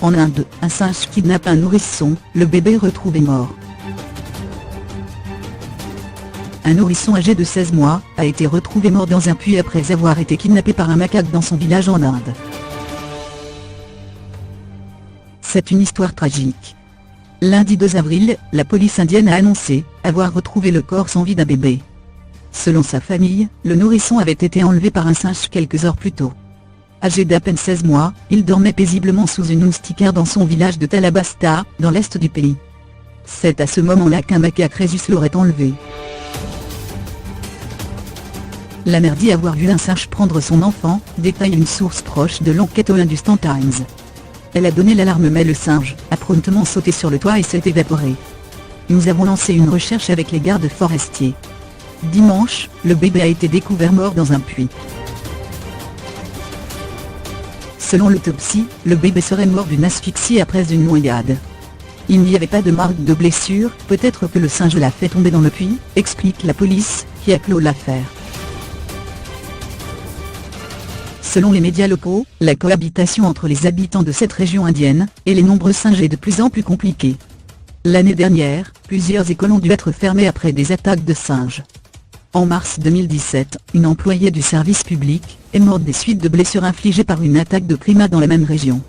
En Inde, un singe kidnappe un nourrisson, le bébé retrouvé mort. Un nourrisson âgé de 16 mois a été retrouvé mort dans un puits après avoir été kidnappé par un macaque dans son village en Inde. C'est une histoire tragique. Lundi 2 avril, la police indienne a annoncé avoir retrouvé le corps sans vie d'un bébé. Selon sa famille, le nourrisson avait été enlevé par un singe quelques heures plus tôt. Âgé d'à peine 16 mois, il dormait paisiblement sous une moustiquaire dans son village de Thalabasta, dans l'est du pays. C'est à ce moment-là qu'un macaque rhésus l'aurait enlevé. La mère dit avoir vu un singe prendre son enfant, détaille une source proche de l'enquête au Hindustan Times. Elle a donné l'alarme mais le singe a promptement sauté sur le toit et s'est évaporé. Nous avons lancé une recherche avec les gardes forestiers. Dimanche, le bébé a été découvert mort dans un puits. Selon l'autopsie, le bébé serait mort d'une asphyxie après une noyade. Il n'y avait pas de marque de blessure, peut-être que le singe l'a fait tomber dans le puits, explique la police, qui a clos l'affaire. Selon les médias locaux, la cohabitation entre les habitants de cette région indienne et les nombreux singes est de plus en plus compliquée. L'année dernière, plusieurs écoles ont dû être fermées après des attaques de singes. En mars 2017, une employée du service public est morte des suites de blessures infligées par une attaque de primates dans la même région.